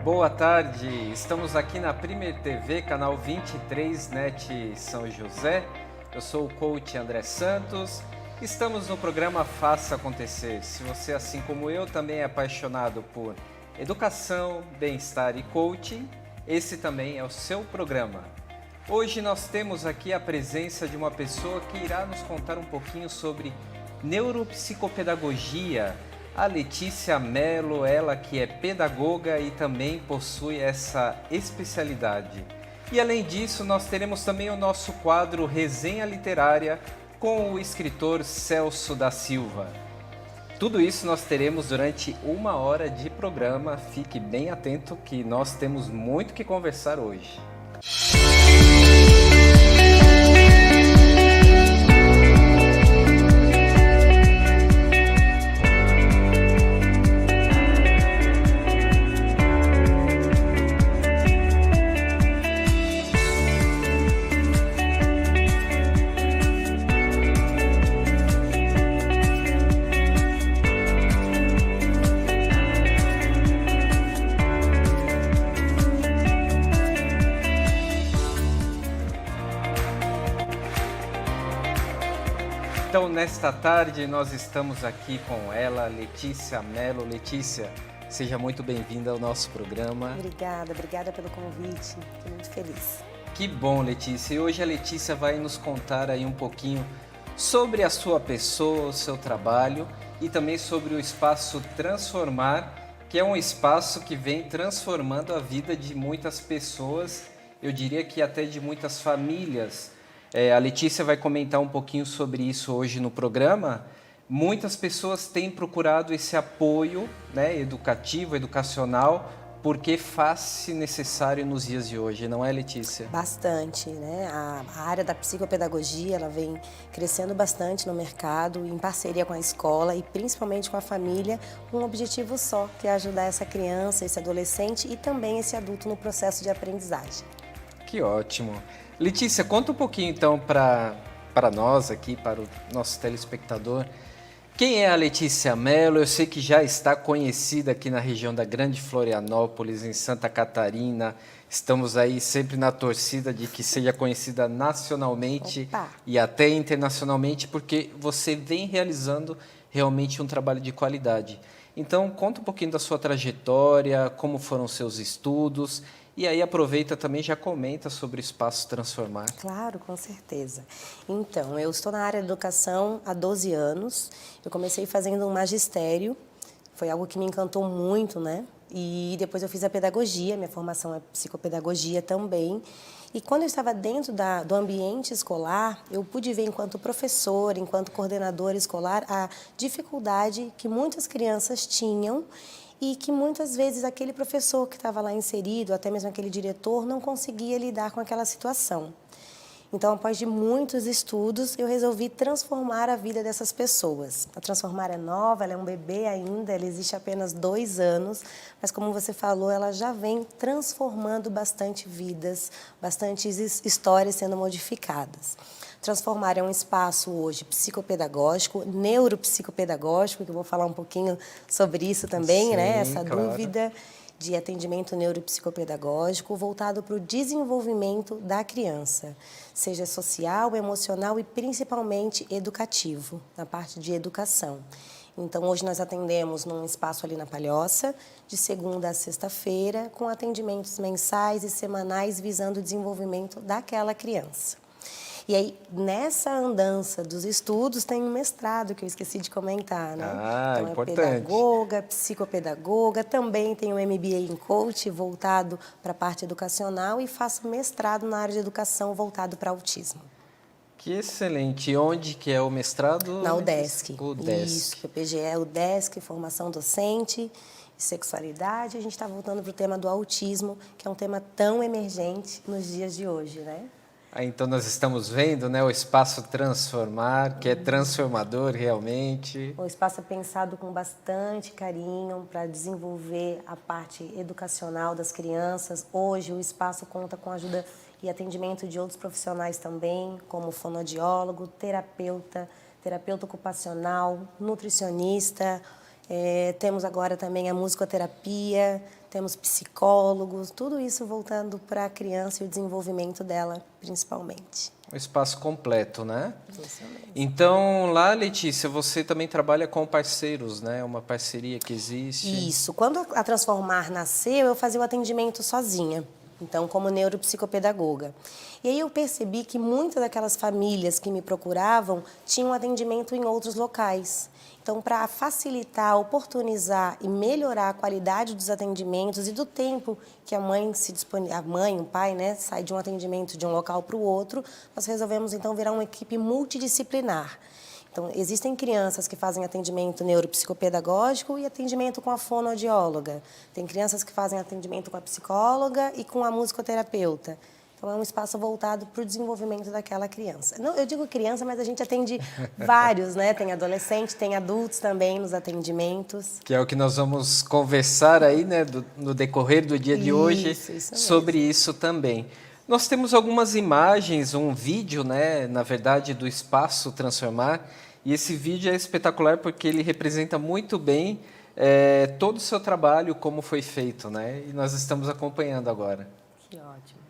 Boa tarde, estamos aqui na Primer TV, canal 23, NET São José. Eu sou o coach André Santos. Estamos no programa Faça Acontecer. Se você, assim como eu, também é apaixonado por educação, bem-estar e coaching, esse também é o seu programa. Hoje nós temos aqui a presença de uma pessoa que irá nos contar um pouquinho sobre neuropsicopedagogia. A Letícia Mello, ela que é pedagoga e também possui essa especialidade. E além disso, nós teremos também o nosso quadro Resenha Literária com o escritor Celso da Silva. Tudo isso nós teremos durante 1 hora de programa. Fique bem atento que nós temos muito que conversar hoje. Então, nesta tarde, nós estamos aqui com ela, Letícia Mello. Letícia, seja muito bem-vinda ao nosso programa. Obrigada pelo convite, estou muito feliz. Que bom, Letícia. E hoje a Letícia vai nos contar aí um pouquinho sobre a sua pessoa, o seu trabalho e também sobre o Espaço Transformar, que é um espaço que vem transformando a vida de muitas pessoas, eu diria que até de muitas famílias. A Letícia vai comentar um pouquinho sobre isso hoje no programa. Muitas pessoas têm procurado esse apoio, né, educativo, educacional, porque faz-se necessário nos dias de hoje, não é, Letícia? Bastante, né? A área da psicopedagogia, ela vem crescendo bastante no mercado, em parceria com a escola e principalmente com a família, com um objetivo só, que é ajudar essa criança, esse adolescente e também esse adulto no processo de aprendizagem. Que ótimo. Letícia, conta um pouquinho então para nós aqui, para o nosso telespectador, quem é a Letícia Mello? Eu sei que já está conhecida aqui na região da Grande Florianópolis, em Santa Catarina. Estamos aí sempre na torcida de que seja conhecida nacionalmente e até internacionalmente, porque você vem realizando realmente um trabalho de qualidade. Então, conta um pouquinho da sua trajetória, como foram seus estudos. E aí aproveita também e já comenta sobre o Espaço Transformar. Claro, com certeza. Então, eu estou na área de educação há 12 anos. Eu comecei fazendo um magistério, foi algo que me encantou muito, né? E depois eu fiz a pedagogia, minha formação é psicopedagogia também. E quando eu estava dentro do ambiente escolar, eu pude ver enquanto professora, enquanto coordenadora escolar, a dificuldade que muitas crianças tinham e que muitas vezes aquele professor que estava lá inserido, até mesmo aquele diretor, não conseguia lidar com aquela situação. Então, após de muitos estudos, eu resolvi transformar a vida dessas pessoas. A Transformar é nova, ela é um bebê ainda, ela existe há apenas 2 anos, mas como você falou, ela já vem transformando bastante vidas, bastantes histórias sendo modificadas. Transformar é um espaço hoje psicopedagógico, neuropsicopedagógico, que eu vou falar um pouquinho sobre isso também, né? Essa dúvida de atendimento neuropsicopedagógico voltado para o desenvolvimento da criança, seja social, emocional e principalmente educativo, na parte de educação. Então, hoje nós atendemos num espaço ali na Palhoça, de segunda a sexta-feira, com atendimentos mensais e semanais visando o desenvolvimento daquela criança. E aí, nessa andança dos estudos, tem um mestrado que eu esqueci de comentar, né? Então, importante. É pedagoga, psicopedagoga, também tenho um MBA em coach voltado para a parte educacional e faço mestrado na área de educação voltado para autismo. Que excelente. E onde que é o mestrado? Na UDESC. UDESC. Isso, PPGE é UDESC, formação docente e sexualidade. A gente está voltando para o tema do autismo, que é um tema tão emergente nos dias de hoje, né? Então nós estamos vendo, né, o Espaço Transformar, que é transformador realmente. O espaço é pensado com bastante carinho para desenvolver a parte educacional das crianças. Hoje o espaço conta com ajuda e atendimento de outros profissionais também, como fonoaudiólogo, terapeuta ocupacional, nutricionista, Temos agora também a musicoterapia, temos psicólogos, tudo isso voltando para a criança e o desenvolvimento dela, principalmente. Um espaço completo, né? Isso mesmo. Então, lá, Letícia, você também trabalha com parceiros, né? Uma parceria que existe. Isso. Quando a Transformar nasceu, eu fazia o atendimento sozinha, então como neuropsicopedagoga. E aí eu percebi que muitas daquelas famílias que me procuravam tinham atendimento em outros locais. Então, para facilitar, oportunizar e melhorar a qualidade dos atendimentos e do tempo que a mãe o pai, né, sai de um atendimento de um local para o outro, nós resolvemos então virar uma equipe multidisciplinar. Então, existem crianças que fazem atendimento neuropsicopedagógico e atendimento com a fonoaudióloga. Tem crianças que fazem atendimento com a psicóloga e com a musicoterapeuta. Então, é um espaço voltado para o desenvolvimento daquela criança. Não, eu digo criança, mas a gente atende vários, né? Tem adolescente, tem adultos também nos atendimentos. Que é o que nós vamos conversar aí, né, no decorrer do dia de hoje, sobre isso também. Nós temos algumas imagens, um vídeo, né, na verdade, do Espaço Transformar, e esse vídeo é espetacular porque ele representa muito bem todo o seu trabalho, como foi feito, né, e nós estamos acompanhando agora. Que ótimo.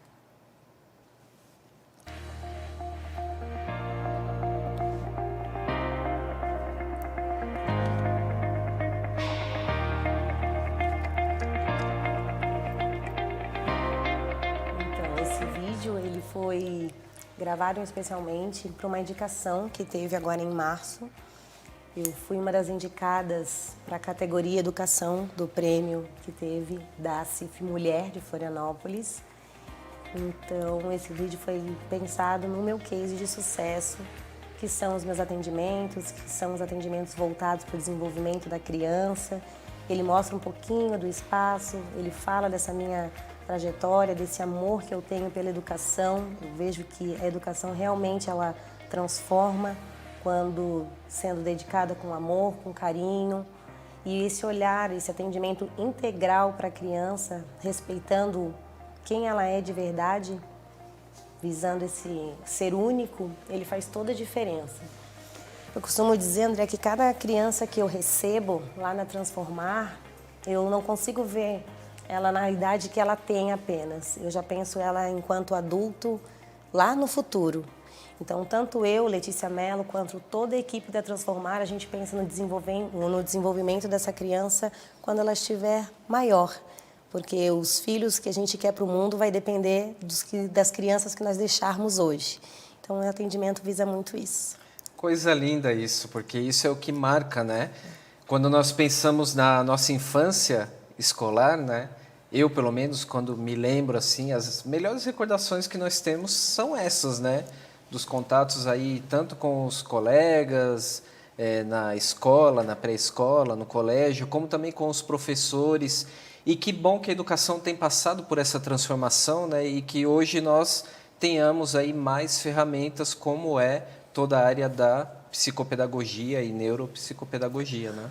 Ele foi gravado especialmente para uma indicação que teve agora em março. Eu fui uma das indicadas para a categoria Educação do prêmio que teve da CIF Mulher de Florianópolis. Então, esse vídeo foi pensado no meu case de sucesso, que são os meus atendimentos, que são os atendimentos voltados para o desenvolvimento da criança. Ele mostra um pouquinho do espaço, ele fala dessa minha trajetória, desse amor que eu tenho pela educação. Eu vejo que a educação realmente ela transforma quando sendo dedicada com amor, com carinho. E esse olhar, esse atendimento integral para a criança, respeitando quem ela é de verdade, visando esse ser único, ele faz toda a diferença. Eu costumo dizer, André, que cada criança que eu recebo lá na Transformar, eu não consigo ver ela na idade que ela tem apenas. Eu já penso ela enquanto adulto lá no futuro. Então, tanto eu, Letícia Mello, quanto toda a equipe da Transformar, a gente pensa no desenvolvimento dessa criança quando ela estiver maior. Porque os filhos que a gente quer para o mundo vai depender das crianças que nós deixarmos hoje. Então, o atendimento visa muito isso. Coisa linda isso, porque isso é o que marca, né? Quando nós pensamos na nossa infância escolar, né? Eu, pelo menos, quando me lembro, assim, as melhores recordações que nós temos são essas, né? Dos contatos aí, tanto com os colegas, na escola, na pré-escola, no colégio, como também com os professores. E que bom que a educação tem passado por essa transformação, né? E que hoje nós tenhamos aí mais ferramentas, como é toda a área da psicopedagogia e neuropsicopedagogia, né?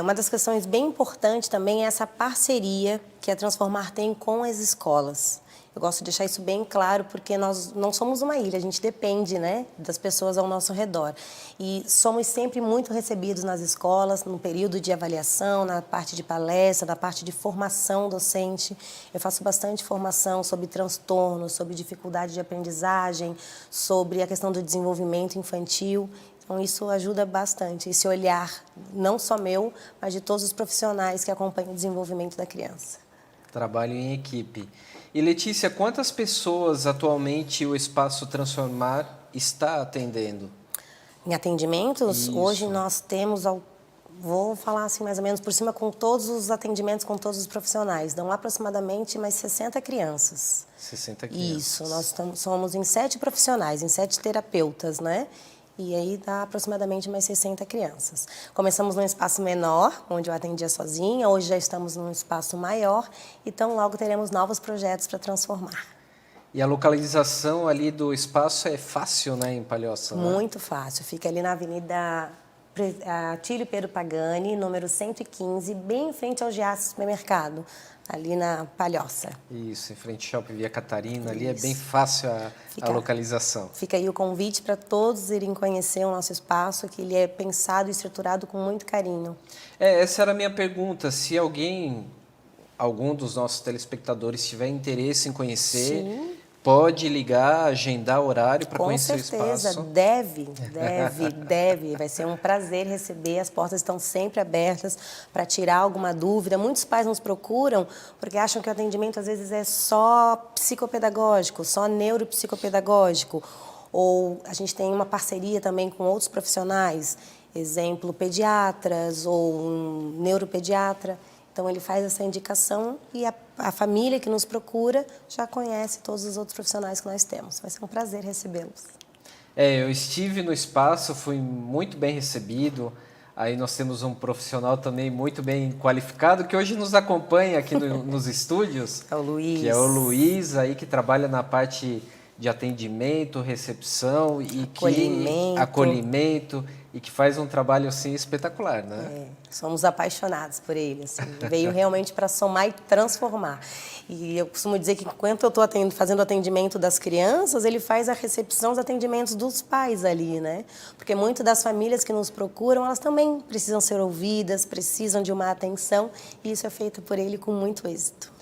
Uma das questões bem importantes também é essa parceria que a Transformar tem com as escolas. Eu gosto de deixar isso bem claro, porque nós não somos uma ilha, a gente depende, né, das pessoas ao nosso redor. E somos sempre muito recebidos nas escolas, no período de avaliação, na parte de palestra, na parte de formação docente. Eu faço bastante formação sobre transtornos, sobre dificuldade de aprendizagem, sobre a questão do desenvolvimento infantil. Então, isso ajuda bastante, esse olhar, não só meu, mas de todos os profissionais que acompanham o desenvolvimento da criança. Trabalho em equipe. E, Letícia, quantas pessoas atualmente o Espaço Transformar está atendendo? Em atendimentos, Isso. Hoje nós temos, vou falar assim mais ou menos por cima, com todos os atendimentos, com todos os profissionais, dão aproximadamente mais 60 crianças. 60 crianças. Isso, nós somos em 7 profissionais, em 7 terapeutas, né? E aí dá aproximadamente mais 60 crianças. Começamos num espaço menor, onde eu atendia sozinha, hoje já estamos num espaço maior, então logo teremos novos projetos para transformar. E a localização ali do espaço é fácil, né, em Palhoça? Muito fácil, fica ali na Avenida Atílio Pedro Pagani, número 115, bem em frente ao Giasse Supermercado, ali na Palhoça. Isso, em frente ao Shopping Via Catarina, ali é Isso. bem fácil a localização. Fica aí o convite para todos irem conhecer o nosso espaço, que ele é pensado e estruturado com muito carinho. Essa era a minha pergunta, se algum dos nossos telespectadores tiver interesse em conhecer, Sim. pode ligar, agendar horário para conhecer o espaço. Com certeza, deve. Vai ser um prazer receber. As portas estão sempre abertas para tirar alguma dúvida. Muitos pais nos procuram porque acham que o atendimento às vezes é só psicopedagógico, só neuropsicopedagógico. Ou a gente tem uma parceria também com outros profissionais, exemplo, pediatras ou um neuropediatra. Então, ele faz essa indicação e a família que nos procura já conhece todos os outros profissionais que nós temos. Vai ser um prazer recebê-los. Eu estive no espaço, fui muito bem recebido. Aí nós temos um profissional também muito bem qualificado, que hoje nos acompanha aqui nos estúdios. É o Luiz. Que é o Luiz, aí, que trabalha na parte de atendimento, recepção e acolhimento e que faz um trabalho assim espetacular, né? Somos apaixonados por ele, assim. Veio realmente para somar e transformar. E eu costumo dizer que enquanto eu estou fazendo o atendimento das crianças, ele faz a recepção, os atendimentos dos pais ali, né? Porque muitas das famílias que nos procuram, elas também precisam ser ouvidas, precisam de uma atenção, e isso é feito por ele com muito êxito.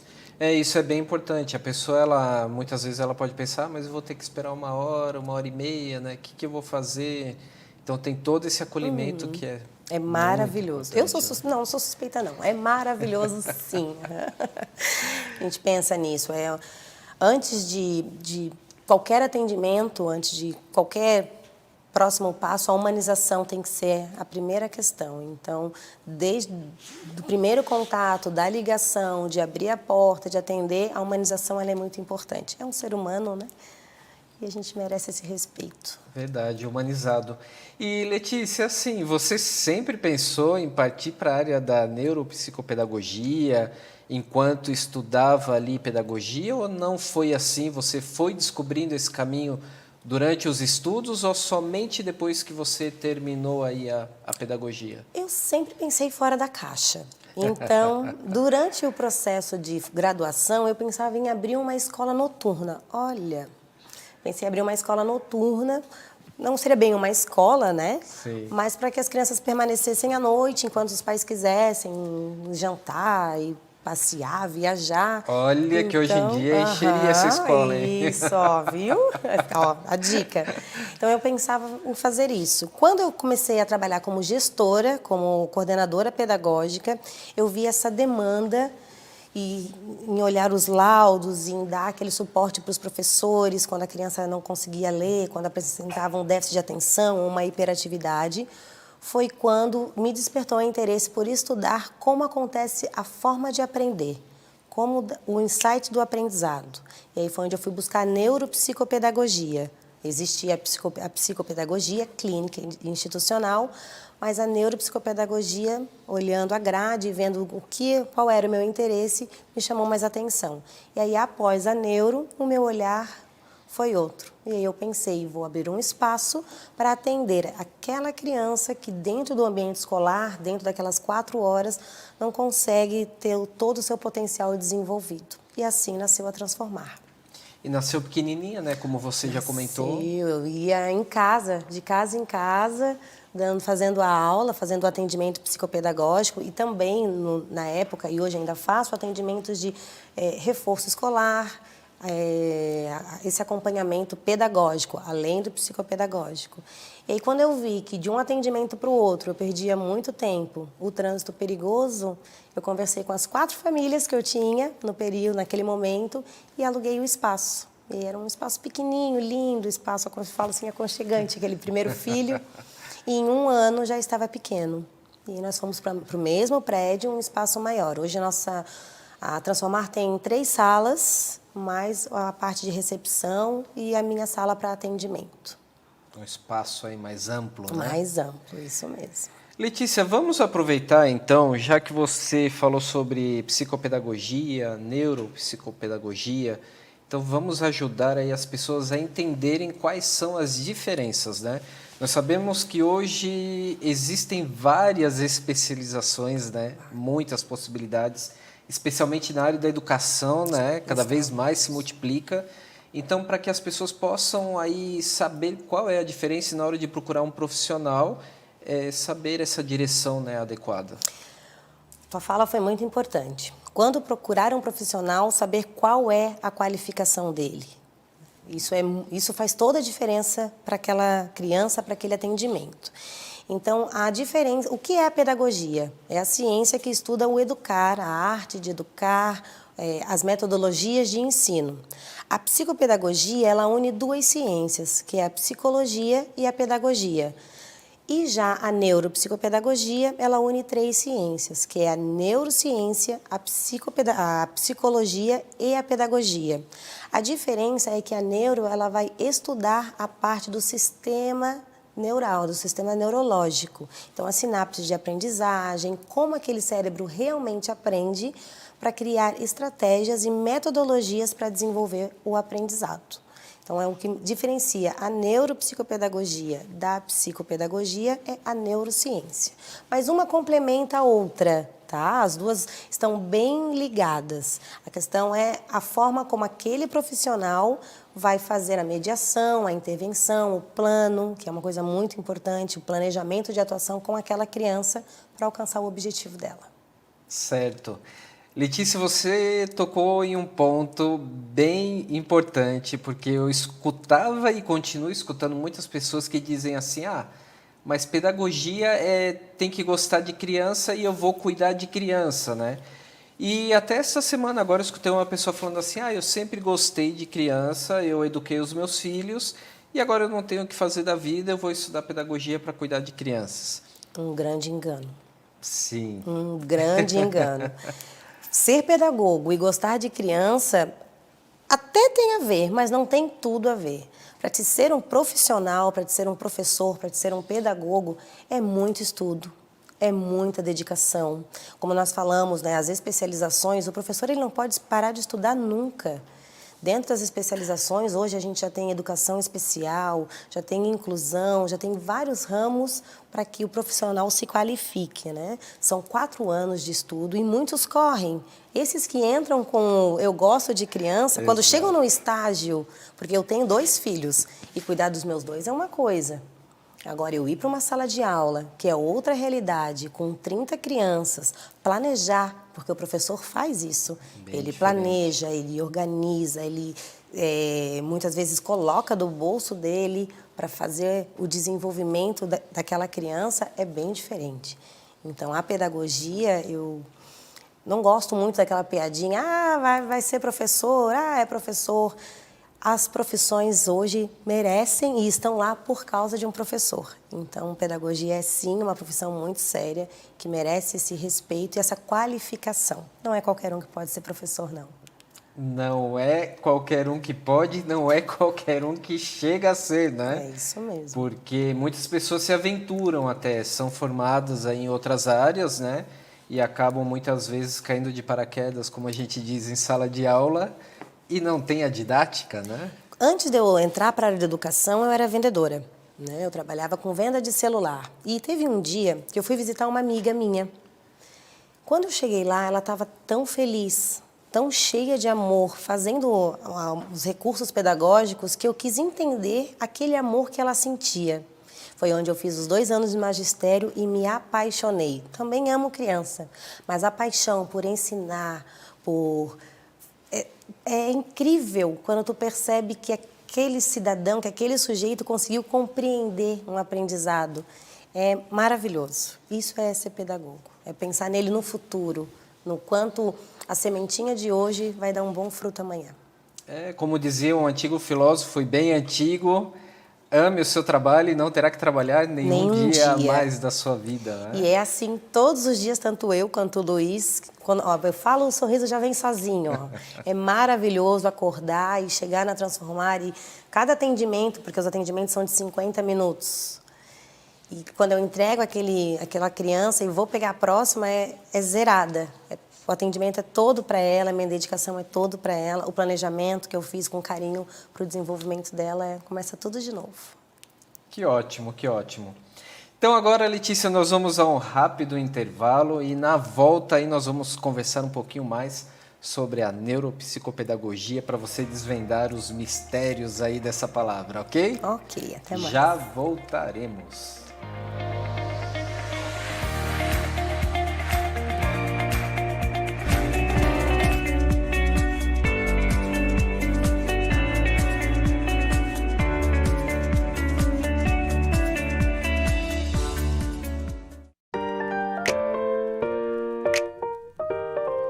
Isso é bem importante. A pessoa, muitas vezes ela pode pensar, mas eu vou ter que esperar 1 hora, 1 hora e meia, né? O que eu vou fazer? Então tem todo esse acolhimento que é maravilhoso. Eu não sou suspeita não. É maravilhoso, sim. A gente pensa nisso. Antes de qualquer atendimento, antes de qualquer próximo passo, a humanização tem que ser a primeira questão. Então, desde o primeiro contato, da ligação, de abrir a porta, de atender, a humanização ela é muito importante. É um ser humano, né? E a gente merece esse respeito. Verdade, humanizado. E, Letícia, assim, você sempre pensou em partir para a área da neuropsicopedagogia enquanto estudava ali pedagogia, ou não foi assim? Você foi descobrindo esse caminho durante os estudos ou somente depois que você terminou aí a pedagogia? Eu sempre pensei fora da caixa. Então, durante o processo de graduação, eu pensava em abrir uma escola noturna. Olha, pensei em abrir uma escola noturna, não seria bem uma escola, né? Sim. Mas para que as crianças permanecessem à noite, enquanto os pais quisessem jantar e passear, viajar. Olha, que hoje em dia encheria essa escola, hein? Isso, ó, viu? Ó, a dica. Então, eu pensava em fazer isso. Quando eu comecei a trabalhar como gestora, como coordenadora pedagógica, eu vi essa demanda e em olhar os laudos, em dar aquele suporte para os professores quando a criança não conseguia ler, quando apresentava um déficit de atenção, uma hiperatividade, foi quando me despertou o interesse por estudar como acontece a forma de aprender, como o insight do aprendizado. E aí foi onde eu fui buscar a neuropsicopedagogia. Existia a psicopedagogia clínica e institucional, mas a neuropsicopedagogia, olhando a grade e vendo qual era o meu interesse, me chamou mais atenção. E aí, após a neuro, o meu olhar foi outro. E aí eu pensei, vou abrir um espaço para atender aquela criança que dentro do ambiente escolar, dentro daquelas 4 horas, não consegue ter todo o seu potencial desenvolvido. E assim nasceu a Transformar. E nasceu pequenininha, né? Como você já comentou. Sim, eu ia em casa, de casa em casa, fazendo a aula, fazendo o atendimento psicopedagógico e também, na época, e hoje ainda faço, atendimentos de reforço escolar, esse acompanhamento pedagógico, além do psicopedagógico. E aí, quando eu vi que de um atendimento para o outro eu perdia muito tempo, o trânsito perigoso, eu conversei com as 4 famílias que eu tinha no período, naquele momento, e aluguei o espaço. E era um espaço pequenininho, lindo, espaço, como eu falo assim, aconchegante, aquele primeiro filho. E em 1 ano já estava pequeno. E nós fomos para o mesmo prédio, um espaço maior. Hoje a Transformar tem 3 salas, mais a parte de recepção e a minha sala para atendimento. Um espaço aí mais amplo, né? Mais amplo, isso mesmo. Letícia, vamos aproveitar então, já que você falou sobre psicopedagogia, neuropsicopedagogia, então vamos ajudar aí as pessoas a entenderem quais são as diferenças, né? Nós sabemos que hoje existem várias especializações, né? Muitas possibilidades, especialmente na área da educação, né? Cada vez mais se multiplica. Então, para que as pessoas possam aí saber qual é a diferença na hora de procurar um profissional, saber essa direção, né, adequada. Tua fala foi muito importante. Quando procurar um profissional, saber qual é a qualificação dele. Isso faz toda a diferença para aquela criança, para aquele atendimento. Então, a diferença, o que é a pedagogia? É a ciência que estuda o educar, a arte de educar, as metodologias de ensino. A psicopedagogia, ela une duas ciências, que é a psicologia e a pedagogia. E já a neuropsicopedagogia, ela une três ciências, que é a neurociência, a psicologia e a pedagogia. A diferença é que a neuro, ela vai estudar a parte do sistema neural, do sistema neurológico. Então, as sinapses de aprendizagem, como aquele cérebro realmente aprende para criar estratégias e metodologias para desenvolver o aprendizado. Então, é o que diferencia a neuropsicopedagogia da psicopedagogia é a neurociência. Mas uma complementa a outra, tá? As duas estão bem ligadas. A questão é a forma como aquele profissional vai fazer a mediação, a intervenção, o plano, que é uma coisa muito importante, o planejamento de atuação com aquela criança para alcançar o objetivo dela. Certo. Letícia, você tocou em um ponto bem importante, porque eu escutava e continuo escutando muitas pessoas que dizem assim, mas pedagogia tem que gostar de criança e eu vou cuidar de criança, né? E até essa semana agora eu escutei uma pessoa falando assim, eu sempre gostei de criança, eu eduquei os meus filhos e agora eu não tenho o que fazer da vida, eu vou estudar pedagogia para cuidar de crianças. Um grande engano. Sim. Um grande engano. Ser pedagogo e gostar de criança até tem a ver, mas não tem tudo a ver. Para te ser um profissional, para te ser um professor, para te ser um pedagogo, é muito estudo, é muita dedicação. Como nós falamos, né, as especializações, o professor ele não pode parar de estudar nunca. Dentro das especializações, hoje a gente já tem educação especial, já tem inclusão, já tem vários ramos para que o profissional se qualifique, né? São 4 anos de estudo e muitos correm. Esses que entram com eu gosto de criança, quando chegam no estágio, porque eu tenho 2 filhos e cuidar dos meus 2 é uma coisa. Agora, eu ir para uma sala de aula, que é outra realidade, com 30 crianças, planejar, porque o professor faz isso. Ele planeja, ele organiza, ele muitas vezes coloca do bolso dele para fazer o desenvolvimento daquela criança, é bem diferente. Então, a pedagogia, eu não gosto muito daquela piadinha, vai ser professor, é professor. As profissões hoje merecem e estão lá por causa de um professor. Então, pedagogia é sim uma profissão muito séria, que merece esse respeito e essa qualificação. Não é qualquer um que pode ser professor, não. Não é qualquer um que pode, não é qualquer um que chega a ser, né? É isso mesmo. Porque muitas pessoas se aventuram até, são formadas aí em outras áreas, né? E acabam muitas vezes caindo de paraquedas, como a gente diz, em sala de aula, e não tem a didática, né? Antes de eu entrar para a área de educação, eu era vendedora, né? Eu trabalhava com venda de celular. E teve um dia que eu fui visitar uma amiga minha. Quando eu cheguei lá, ela estava tão feliz, tão cheia de amor, fazendo os recursos pedagógicos, que eu quis entender aquele amor que ela sentia. Foi onde eu fiz os 2 anos de magistério e me apaixonei. Também amo criança, mas a paixão por ensinar, É incrível quando tu percebe que aquele cidadão, que aquele sujeito conseguiu compreender um aprendizado. É maravilhoso. Isso é ser pedagogo. É pensar nele no futuro, no quanto a sementinha de hoje vai dar um bom fruto amanhã. Como dizia um antigo filósofo, bem antigo, ame o seu trabalho e não terá que trabalhar nenhum dia a mais da sua vida. Né? E é assim todos os dias, tanto eu quanto o Luiz. Quando eu falo, o sorriso já vem sozinho. Ó. É maravilhoso acordar e chegar na Transformar. E cada atendimento, porque os atendimentos são de 50 minutos. E quando eu entrego aquela criança e vou pegar a próxima, é zerada. O atendimento é todo para ela, a minha dedicação é todo para ela. O planejamento que eu fiz com carinho para o desenvolvimento dela, começa tudo de novo. Que ótimo, que ótimo. Então agora, Letícia, nós vamos a um rápido intervalo e na volta aí nós vamos conversar um pouquinho mais sobre a neuropsicopedagogia para você desvendar os mistérios aí dessa palavra, ok? Ok, até mais. Já voltaremos.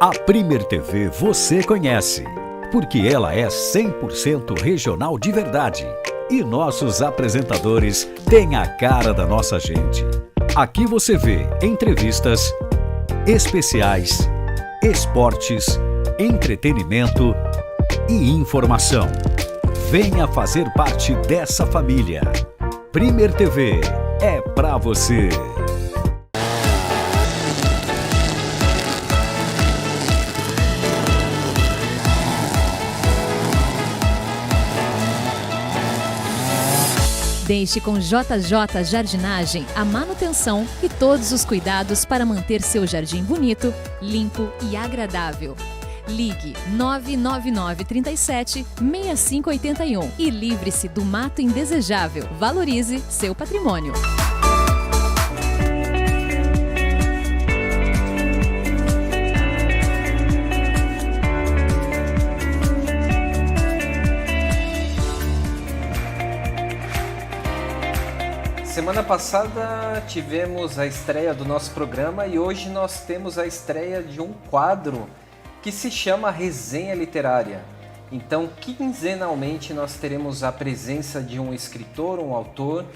A Primer TV você conhece, porque ela é 100% regional de verdade. E nossos apresentadores têm a cara da nossa gente. Aqui você vê entrevistas, especiais, esportes, entretenimento e informação. Venha fazer parte dessa família. Primer TV é pra você. Deixe com JJ Jardinagem a manutenção e todos os cuidados para manter seu jardim bonito, limpo e agradável. Ligue 999 37 6581 e livre-se do mato indesejável. Valorize seu patrimônio. Semana passada tivemos a estreia do nosso programa e hoje nós temos a estreia de um quadro que se chama Resenha Literária. Então, quinzenalmente nós teremos a presença de um escritor, um autor,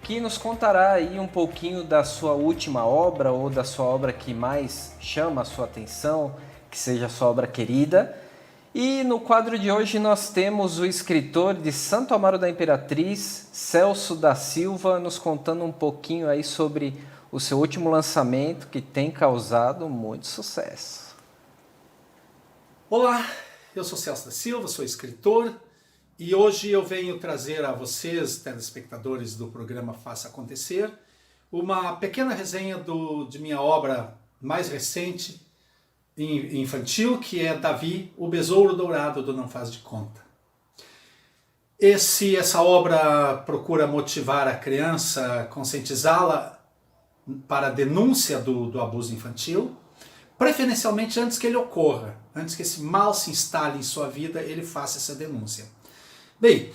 que nos contará aí um pouquinho da sua última obra ou da sua obra que mais chama a sua atenção, que seja a sua obra querida. E no quadro de hoje nós temos o escritor de Santo Amaro da Imperatriz, Celso da Silva, nos contando um pouquinho aí sobre o seu último lançamento que tem causado muito sucesso. Olá, eu sou Celso da Silva, sou escritor e hoje eu venho trazer a vocês, telespectadores do programa Faça Acontecer, uma pequena resenha de minha obra mais recente, infantil, que é Davi, o Besouro Dourado do Não Faz de Conta. Essa obra procura motivar a criança, conscientizá-la para a denúncia do abuso infantil, preferencialmente antes que ele ocorra, antes que esse mal se instale em sua vida, ele faça essa denúncia. Bem,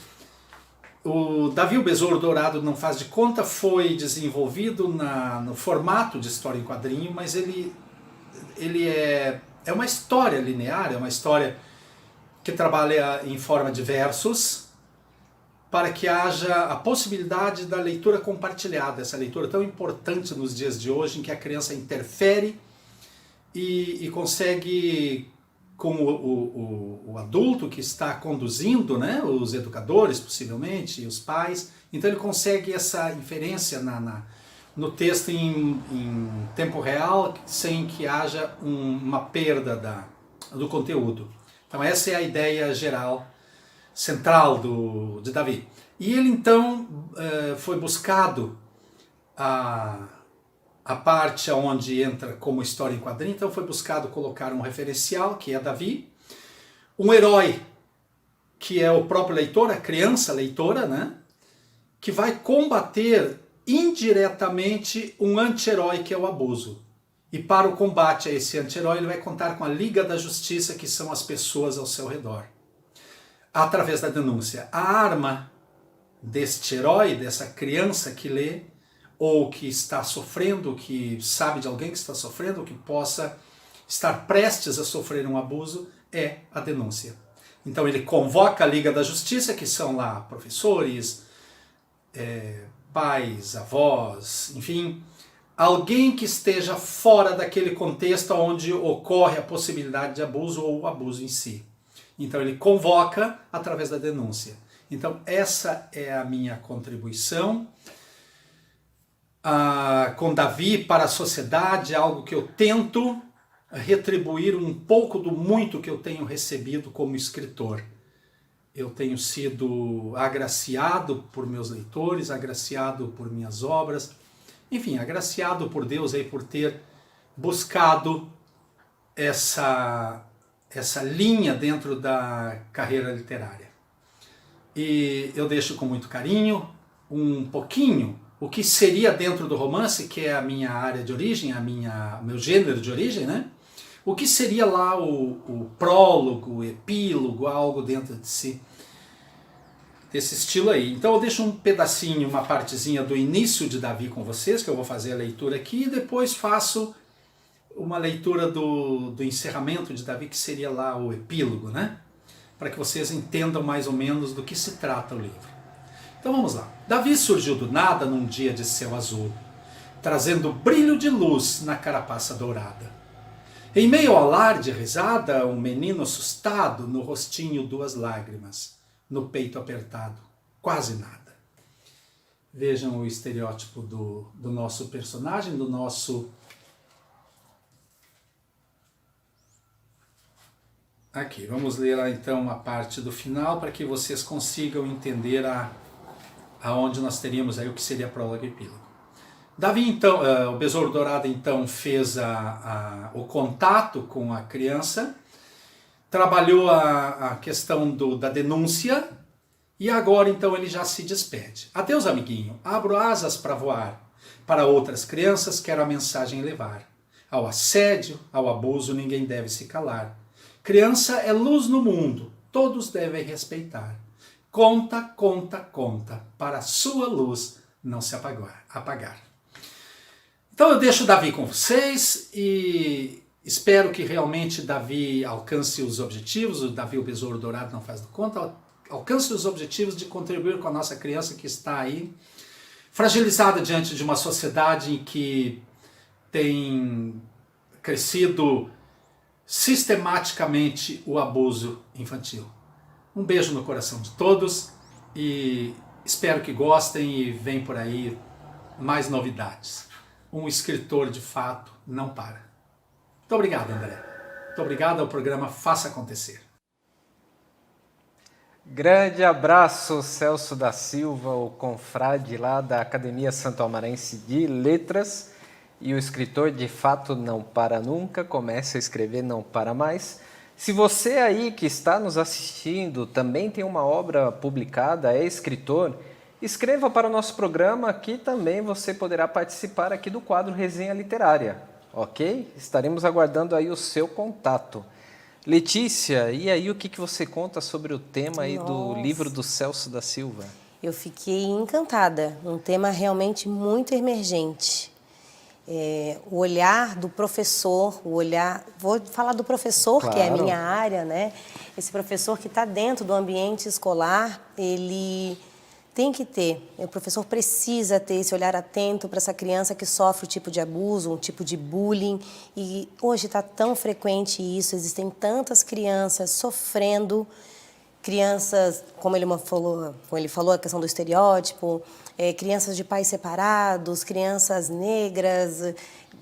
o Davi, o Besouro Dourado do Não Faz de Conta foi desenvolvido no formato de história em quadrinho, mas ele é uma história linear, é uma história que trabalha em forma de versos para que haja a possibilidade da leitura compartilhada, essa leitura tão importante nos dias de hoje, em que a criança interfere e consegue, com o adulto que está conduzindo, né, os educadores possivelmente, e os pais, então ele consegue essa inferência no texto em tempo real, sem que haja uma perda do conteúdo. Então essa é a ideia geral, central de Davi. E ele então foi buscado a parte onde entra como história em quadrinho, então foi buscado colocar um referencial, que é Davi, um herói, que é o próprio leitor, a criança leitora, né, que vai combater indiretamente um anti-herói, que é o abuso. E para o combate a esse anti-herói, ele vai contar com a Liga da Justiça, que são as pessoas ao seu redor. Através da denúncia. A arma deste herói, dessa criança que lê, ou que está sofrendo, que sabe de alguém que está sofrendo, ou que possa estar prestes a sofrer um abuso, é a denúncia. Então ele convoca a Liga da Justiça, que são lá professores, pais, avós, enfim, alguém que esteja fora daquele contexto onde ocorre a possibilidade de abuso ou o abuso em si. Então ele convoca através da denúncia. Então essa é a minha contribuição com Davi para a sociedade, algo que eu tento retribuir um pouco do muito que eu tenho recebido como escritor. eu tenho sido agraciado por meus leitores, agraciado por minhas obras, enfim, agraciado por Deus aí por ter buscado essa linha dentro da carreira literária. E eu deixo com muito carinho um pouquinho o que seria dentro do romance, que é a minha área de origem, meu gênero de origem, né? O que seria lá o prólogo, o epílogo, algo dentro de si, desse estilo aí. Então eu deixo um pedacinho, uma partezinha do início de Davi com vocês, que eu vou fazer a leitura aqui, e depois faço uma leitura do encerramento de Davi, que seria lá o epílogo, né? Para que vocês entendam mais ou menos do que se trata o livro. Então vamos lá. Davi surgiu do nada num dia de céu azul, trazendo brilho de luz na carapaça dourada. Em meio ao alarde e risada, um menino assustado, no rostinho 2 lágrimas, no peito apertado, quase nada. Vejam o estereótipo do nosso personagem, do nosso... Aqui, vamos ler lá então a parte do final para que vocês consigam entender aonde nós teríamos aí o que seria prólogo e epílogo. Davi, então, o Besouro Dourado, então, fez o contato com a criança, trabalhou a questão da denúncia e agora, então, ele já se despede. Adeus, amiguinho, abro asas para voar. Para outras crianças quero a mensagem levar. Ao assédio, ao abuso, ninguém deve se calar. Criança é luz no mundo, todos devem respeitar. Conta, conta, conta, para a sua luz não se apagar. Então eu deixo Davi com vocês e espero que realmente Davi alcance os objetivos, o Davi, o Besouro Dourado, não faz do conta, alcance os objetivos de contribuir com a nossa criança que está aí, fragilizada diante de uma sociedade em que tem crescido sistematicamente o abuso infantil. Um beijo no coração de todos e espero que gostem e vem por aí mais novidades. Um escritor de fato não para. Muito obrigado, André. Muito obrigado ao programa Faça Acontecer. Grande abraço, Celso da Silva, o confrade lá da Academia Santo Amarense de Letras. E o escritor de fato não para nunca, começa a escrever, não para mais. Se você aí que está nos assistindo também tem uma obra publicada, é escritor, escreva para o nosso programa, que também você poderá participar aqui do quadro Resenha Literária, ok? Estaremos aguardando aí o seu contato. Letícia, e aí o que você conta sobre o tema aí do livro do Celso da Silva? Eu fiquei encantada, um tema realmente muito emergente. O olhar do professor, vou falar do professor, claro, que é a minha área, né? Esse professor que está dentro do ambiente escolar, ele tem que ter, o professor precisa ter esse olhar atento para essa criança que sofre um tipo de abuso, um tipo de bullying, e hoje está tão frequente isso, existem tantas crianças sofrendo, crianças, como ele falou a questão do estereótipo, crianças de pais separados, crianças negras,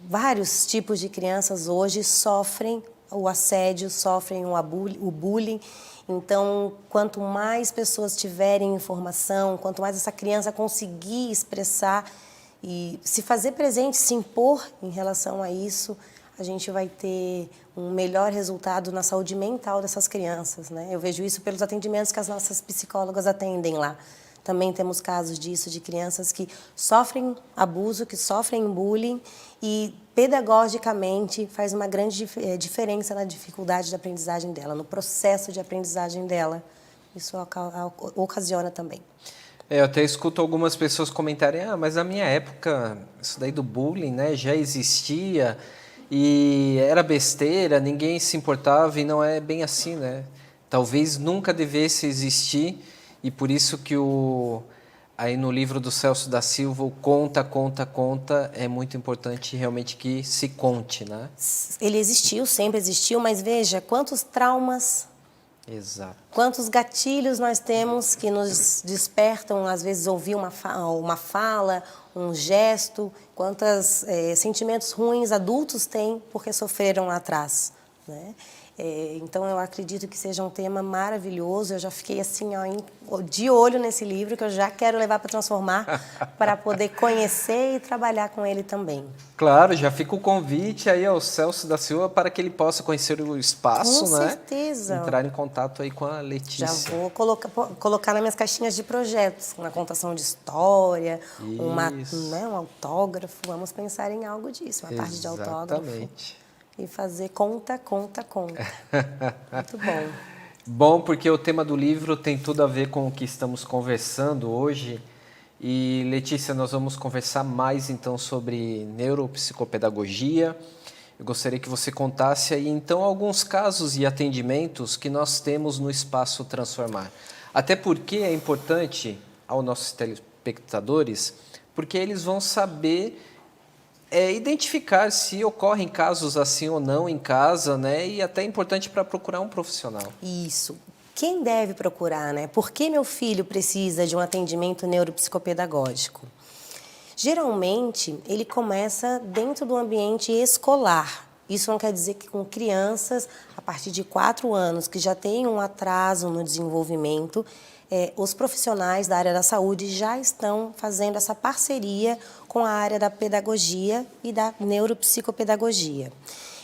vários tipos de crianças hoje sofrem o assédio, sofrem o bullying. Então, quanto mais pessoas tiverem informação, quanto mais essa criança conseguir expressar e se fazer presente, se impor em relação a isso, a gente vai ter um melhor resultado na saúde mental dessas crianças, né? Eu vejo isso pelos atendimentos que as nossas psicólogas atendem lá. Também temos casos disso, de crianças que sofrem abuso, que sofrem bullying e, pedagogicamente, faz uma grande diferença na dificuldade de aprendizagem dela, no processo de aprendizagem dela. Isso ocasiona também. Eu até escuto algumas pessoas comentarem, mas na minha época, isso daí do bullying, né, já existia e era besteira, ninguém se importava e não é bem assim, né? Talvez nunca devesse existir. E por isso que aí no livro do Celso da Silva, o conta, conta, conta, é muito importante realmente que se conte, né? Ele existiu, sempre existiu, mas veja quantos traumas, exato, quantos gatilhos nós temos que nos despertam, às vezes, ouvir uma fala, um gesto, quantos sentimentos ruins adultos têm porque sofreram lá atrás, né? Então, eu acredito que seja um tema maravilhoso. Eu já fiquei assim, ó, de olho nesse livro, que eu já quero levar para Transformar, para poder conhecer e trabalhar com ele também. Claro, já fica o convite aí ao Celso da Silva para que ele possa conhecer o espaço, Com né? certeza. Entrar em contato aí com a Letícia. Já vou colocar nas minhas caixinhas de projetos, uma contação de história, um autógrafo. Vamos pensar em algo disso, uma parte de autógrafo. Exatamente. E fazer conta. Muito bom. Bom, porque o tema do livro tem tudo a ver com o que estamos conversando hoje. E, Letícia, nós vamos conversar mais, então, sobre neuropsicopedagogia. Eu gostaria que você contasse aí, então, alguns casos e atendimentos que nós temos no Espaço Transformar. Até porque é importante aos nossos telespectadores, porque eles vão saber identificar se ocorrem casos assim ou não em casa, né? E até é importante para procurar um profissional. Isso. Quem deve procurar, né? Por que meu filho precisa de um atendimento neuropsicopedagógico? Geralmente, ele começa dentro do ambiente escolar. Isso não quer dizer que com crianças, a partir de 4 anos, que já têm um atraso no desenvolvimento, os profissionais da área da saúde já estão fazendo essa parceria com a área da pedagogia e da neuropsicopedagogia.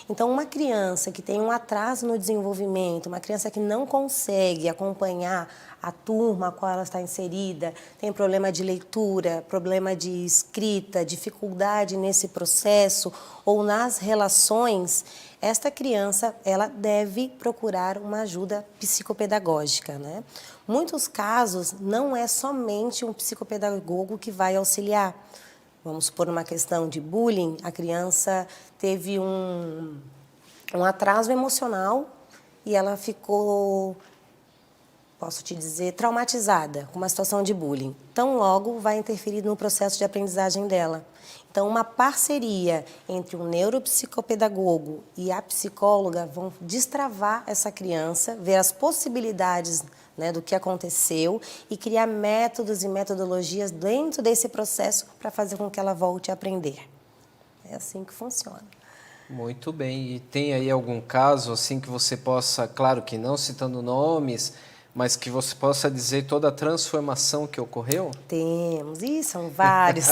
Então, uma criança que tem um atraso no desenvolvimento, uma criança que não consegue acompanhar a turma a qual ela está inserida, tem problema de leitura, problema de escrita, dificuldade nesse processo ou nas relações, esta criança ela deve procurar uma ajuda psicopedagógica, né? Muitos casos não é somente um psicopedagogo que vai auxiliar. Vamos supor uma questão de bullying, a criança teve um atraso emocional e ela ficou, posso te dizer, traumatizada com uma situação de bullying. Então, logo vai interferir no processo de aprendizagem dela. Então, uma parceria entre o neuropsicopedagogo e a psicóloga vão destravar essa criança, ver as possibilidades, né, do que aconteceu e criar métodos e metodologias dentro desse processo para fazer com que ela volte a aprender. É assim que funciona. Muito bem. E tem aí algum caso assim que você possa, claro que não citando nomes, mas que você possa dizer toda a transformação que ocorreu? Temos, e são vários.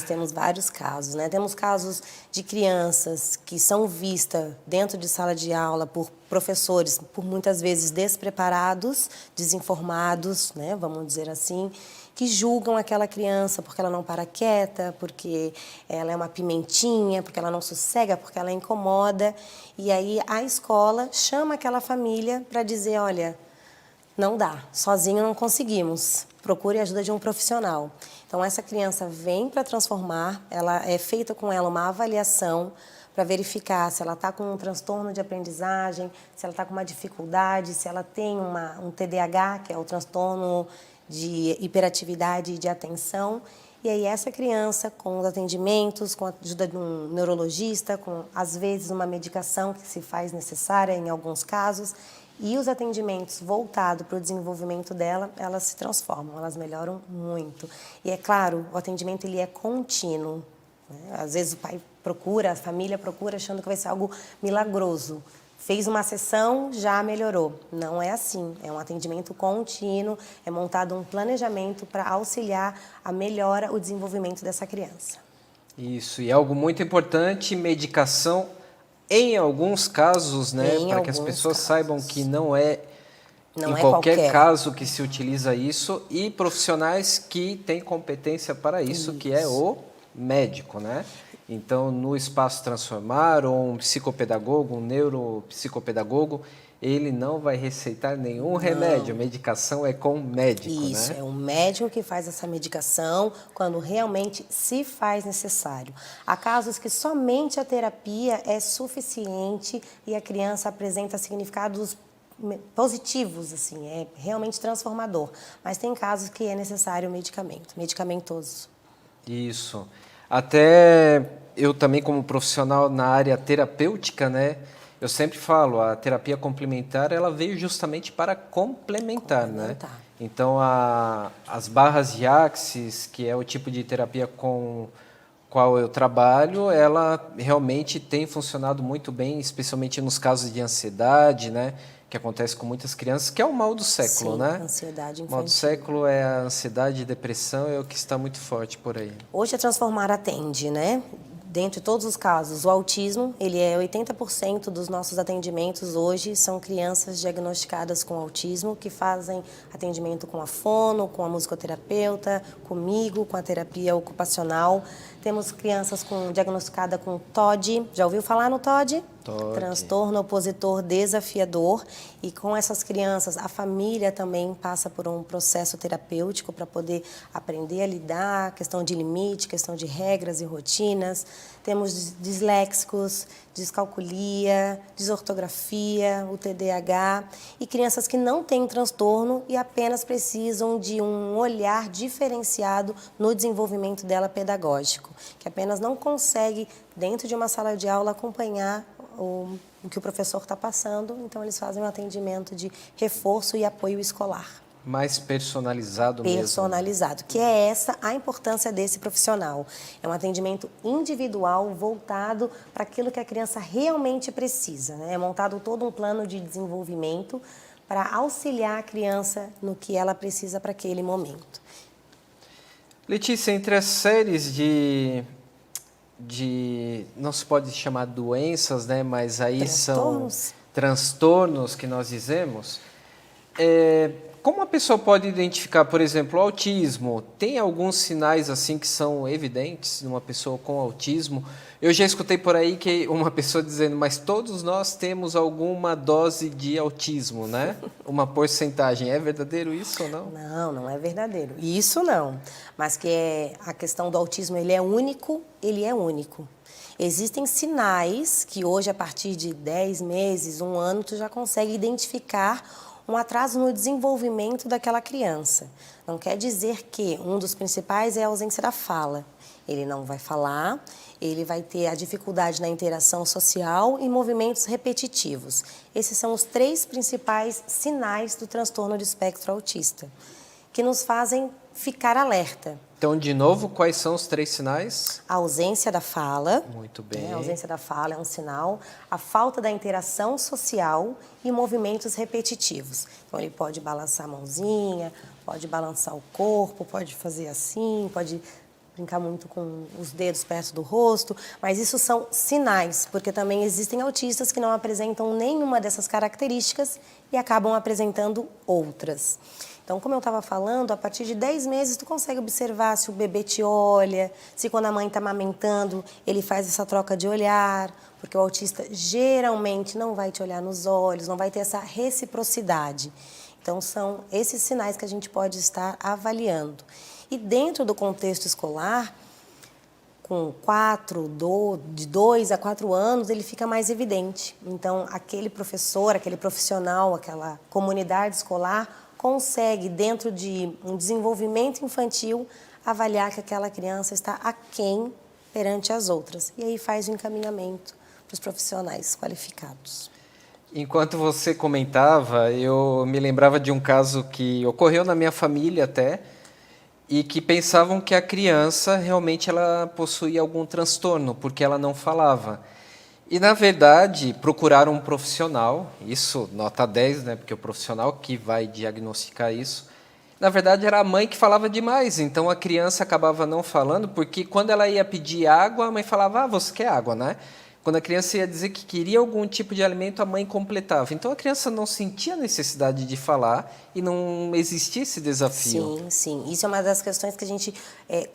temos vários casos, né? Temos casos de crianças que são vistas dentro de sala de aula por professores, por muitas vezes despreparados, desinformados, né? Vamos dizer assim, que julgam aquela criança porque ela não para quieta, porque ela é uma pimentinha, porque ela não sossega, porque ela incomoda. E aí a escola chama aquela família para dizer, olha, não dá, sozinho não conseguimos, procure a ajuda de um profissional. Então essa criança vem para Transformar, ela é feita com ela uma avaliação para verificar se ela está com um transtorno de aprendizagem, se ela está com uma dificuldade, se ela tem um TDAH, que é o transtorno de hiperatividade e de atenção. E aí essa criança, com os atendimentos, com a ajuda de um neurologista, com às vezes uma medicação que se faz necessária em alguns casos, e os atendimentos voltados para o desenvolvimento dela, elas se transformam, elas melhoram muito. E é claro, o atendimento ele é contínuo, né? Às vezes o pai procura, a família procura achando que vai ser algo milagroso. Fez uma sessão, já melhorou. Não é assim, é um atendimento contínuo, é montado um planejamento para auxiliar a melhora, o desenvolvimento dessa criança. Isso, e algo muito importante, medicação em alguns casos, né, para que as pessoas saibam que não é em qualquer caso que se utiliza isso, e profissionais que têm competência para isso, que é o médico, né? Então, no Espaço Transformar, ou um psicopedagogo, um neuropsicopedagogo, ele não vai receitar nenhum remédio. A medicação é com o médico, Isso, né? é o médico que faz essa medicação quando realmente se faz necessário. Há casos que somente a terapia é suficiente e a criança apresenta significados positivos, assim, é realmente transformador. Mas tem casos que é necessário medicamento, medicamentoso. Isso. Até eu também, como profissional na área terapêutica, né? Eu sempre falo, a terapia complementar, ela veio justamente para complementar, né? Então, as barras de Axis, que é o tipo de terapia com qual eu trabalho, ela realmente tem funcionado muito bem, especialmente nos casos de ansiedade, né? Que acontece com muitas crianças, que é o mal do século, Sim, né? ansiedade O mal do infantil. século é a ansiedade e depressão, é o que está muito forte por aí. Hoje a Transformar atende, né? Dentre todos os casos, o autismo, ele é 80% dos nossos atendimentos hoje são crianças diagnosticadas com autismo que fazem atendimento com a fono, com a musicoterapeuta, comigo, com a terapia ocupacional. Temos crianças diagnosticadas com TOD. Já ouviu falar no TOD? TOD. Transtorno opositor desafiador. E com essas crianças, a família também passa por um processo terapêutico para poder aprender a lidar, questão de limite, questão de regras e rotinas. Temos disléxicos, descalculia, desortografia, o TDAH e crianças que não têm transtorno e apenas precisam de um olhar diferenciado no desenvolvimento dela pedagógico, que apenas não consegue, dentro de uma sala de aula, acompanhar o que o professor está passando, então eles fazem um atendimento de reforço e apoio escolar. Mais personalizado mesmo. Personalizado, que é essa a importância desse profissional. É um atendimento individual voltado para aquilo que a criança realmente precisa, né? É montado todo um plano de desenvolvimento para auxiliar a criança no que ela precisa para aquele momento. Letícia, entre as séries de não se pode chamar doenças, né? Mas aí Transtornos. são transtornos que nós dizemos. Como a pessoa pode identificar, por exemplo, o autismo? Tem alguns sinais assim que são evidentes de uma pessoa com autismo? Eu já escutei por aí que uma pessoa dizendo, mas todos nós temos alguma dose de autismo, né? Uma porcentagem. É verdadeiro isso ou não? Não, não é verdadeiro. Isso não. Mas que a questão do autismo, ele é único, ele é único. Existem sinais que hoje, a partir de 10 meses, 1 ano, tu já consegue identificar um atraso no desenvolvimento daquela criança. Não quer dizer que um dos principais é a ausência da fala. Ele não vai falar, ele vai ter a dificuldade na interação social e movimentos repetitivos. Esses são os 3 principais sinais do transtorno de espectro autista, que nos fazem ficar alerta. Então, de novo, quais são os 3 sinais? A ausência da fala. Muito bem. A ausência da fala é um sinal. A falta da interação social e movimentos repetitivos. Então, ele pode balançar a mãozinha, pode balançar o corpo, pode fazer assim, pode brincar muito com os dedos perto do rosto, mas isso são sinais, porque também existem autistas que não apresentam nenhuma dessas características e acabam apresentando outras. Então, como eu estava falando, a partir de 10 meses tu consegue observar se o bebê te olha, se quando a mãe está amamentando ele faz essa troca de olhar, porque o autista geralmente não vai te olhar nos olhos, não vai ter essa reciprocidade. Então, são esses sinais que a gente pode estar avaliando. E dentro do contexto escolar, com de 2 a 4 anos, ele fica mais evidente. Então, aquele professor, aquele profissional, aquela comunidade escolar consegue, dentro de um desenvolvimento infantil, avaliar que aquela criança está aquém perante as outras. E aí faz o encaminhamento para os profissionais qualificados. Enquanto você comentava, eu me lembrava de um caso que ocorreu na minha família até, e que pensavam que a criança realmente ela possuía algum transtorno, porque ela não falava. E, na verdade, procuraram um profissional, isso nota 10, né, porque o profissional que vai diagnosticar isso, na verdade era a mãe que falava demais, então a criança acabava não falando, porque quando ela ia pedir água, a mãe falava, você quer água, né? Quando a criança ia dizer que queria algum tipo de alimento, a mãe completava. Então a criança não sentia necessidade de falar e não existia esse desafio. Sim, sim. Isso é uma das questões que a gente